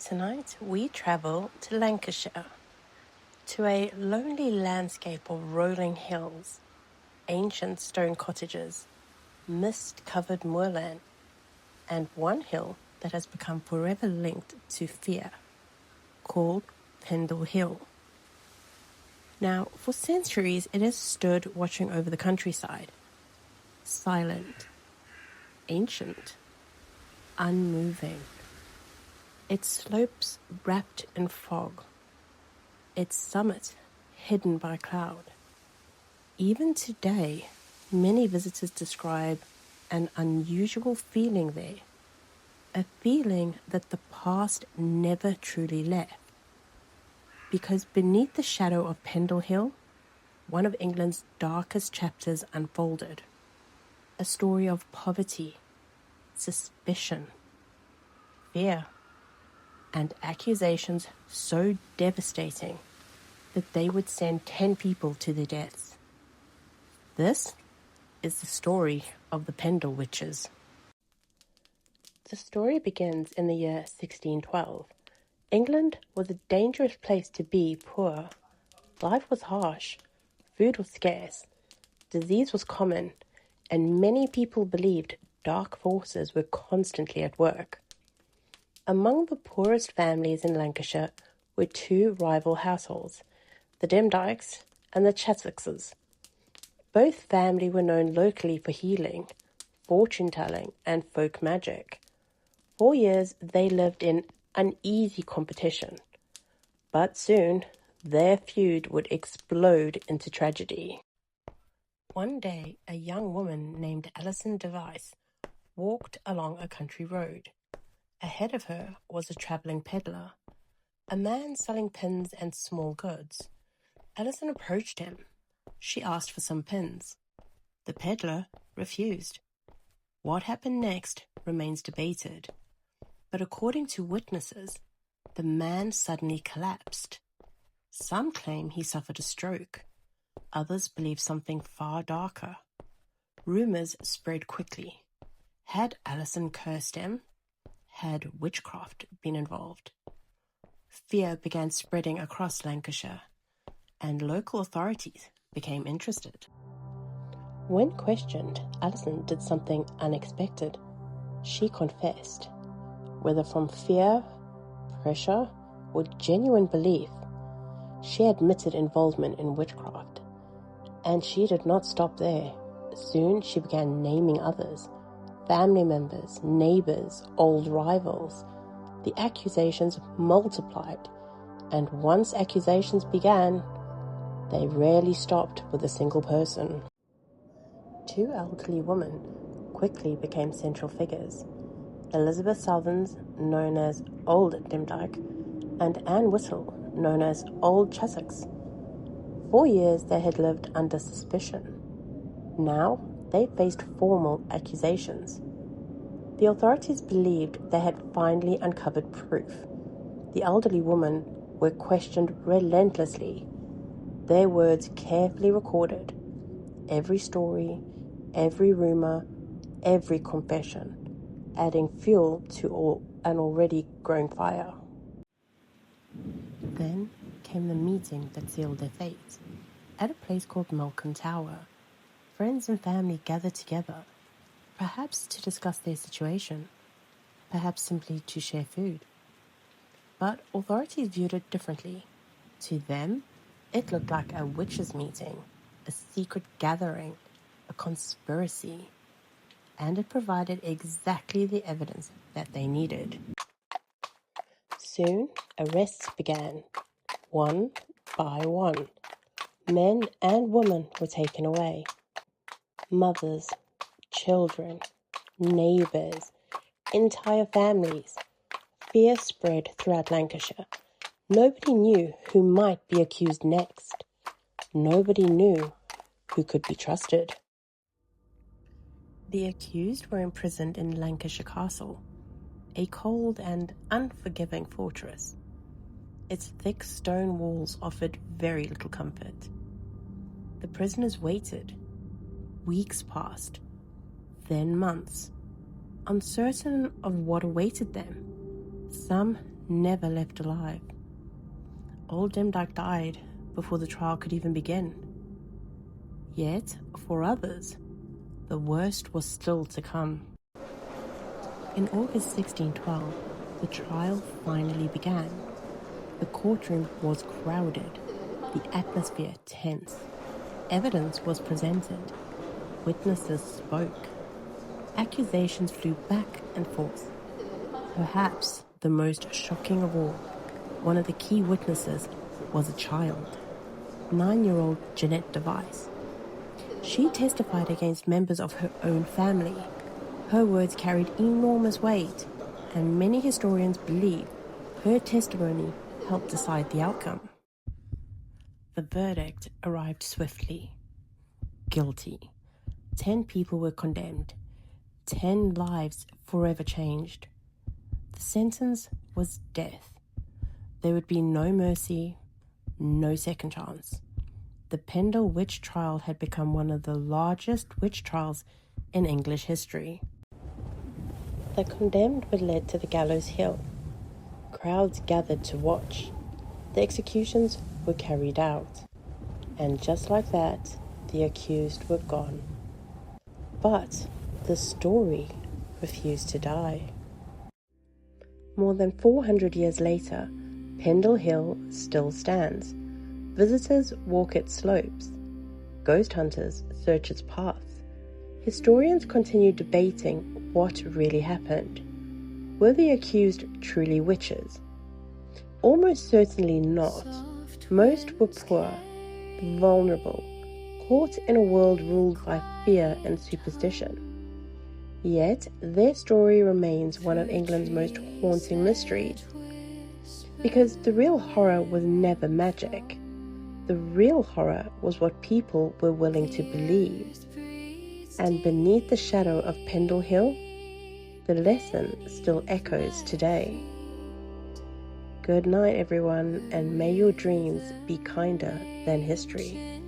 Tonight we travel to Lancashire, to a lonely landscape of rolling hills, ancient stone cottages, mist-covered moorland, and one hill that has become forever linked to fear, called Pendle Hill. Now, for centuries it has stood watching over the countryside, silent, ancient, unmoving. Its slopes wrapped in fog, its summit hidden by cloud. Even today, many visitors describe an unusual feeling there, a feeling that the past never truly left. Because beneath the shadow of Pendle Hill, one of England's darkest chapters unfolded. A story of poverty, suspicion, fear, and accusations so devastating that they would send 10 people to their deaths. This is the story of the Pendle Witches. The story begins in the year 1612. England was a dangerous place to be poor. Life was harsh, food was scarce, disease was common, and many people believed dark forces were constantly at work. Among the poorest families in Lancashire were two rival households, the Demdikes and the Chessexes. Both families were known locally for healing, fortune-telling, and folk magic. For years they lived in uneasy competition, but soon their feud would explode into tragedy. One day, a young woman named Alison Device walked along a country road. Ahead of her was a travelling peddler, a man selling pins and small goods. Alison approached him. She asked for some pins. The peddler refused. What happened next remains debated, but according to witnesses, the man suddenly collapsed. Some claim he suffered a stroke. Others believe something far darker. Rumours spread quickly. Had Alison cursed him? Had witchcraft been involved? Fear began spreading across Lancashire, and local authorities became interested. When questioned, Alison did something unexpected. She confessed. Whether from fear, pressure, or genuine belief, she admitted involvement in witchcraft. And she did not stop there. Soon she began naming others. Family members, neighbors, old rivals. The accusations multiplied, and once accusations began, they rarely stopped with a single person. Two elderly women quickly became central figures. Elizabeth Southons, known as Old Demdike, and Anne Whittle, known as Old Chessex. For years they had lived under suspicion. Now they faced formal accusations. The authorities believed they had finally uncovered proof. The elderly women were questioned relentlessly, their words carefully recorded. Every story, every rumor, every confession, adding fuel to an already growing fire. Then came the meeting that sealed their fate. At a place called Malcolm Tower, friends and family gathered together, perhaps to discuss their situation, perhaps simply to share food. But authorities viewed it differently. To them, it looked like a witches' meeting, a secret gathering, a conspiracy, and it provided exactly the evidence that they needed. Soon, arrests began, one by one. Men and women were taken away. Mothers, children, neighbours, entire families. Fear spread throughout Lancashire. Nobody knew who might be accused next. Nobody knew who could be trusted. The accused were imprisoned in Lancashire Castle, a cold and unforgiving fortress. Its thick stone walls offered very little comfort. The prisoners waited. Weeks passed, then months, uncertain of what awaited them. Some never left alive. Old Demdike died before the trial could even begin. Yet, for others, the worst was still to come. In August 1612, the trial finally began. The courtroom was crowded, the atmosphere tense. Evidence was presented. Witnesses spoke. Accusations flew back and forth. Perhaps the most shocking of all, one of the key witnesses was a child, 9-year-old Jeanette Device. She testified against members of her own family. Her words carried enormous weight, and many historians believe her testimony helped decide the outcome. The verdict arrived swiftly. Guilty. 10 people were condemned. 10 lives forever changed. The sentence was death. There would be no mercy, no second chance. The Pendle witch trial had become one of the largest witch trials in English history. The condemned were led to the gallows hill. Crowds gathered to watch. The executions were carried out. And just like that, the accused were gone. But the story refused to die. More than 400 years later, Pendle Hill still stands. Visitors walk its slopes. Ghost hunters search its paths. Historians continue debating what really happened. Were the accused truly witches? Almost certainly not. Most were poor, vulnerable, caught in a world ruled by fear and superstition. Yet, their story remains one of England's most haunting mysteries. Because the real horror was never magic. The real horror was what people were willing to believe. And beneath the shadow of Pendle Hill, the lesson still echoes today. Good night, everyone, and may your dreams be kinder than history.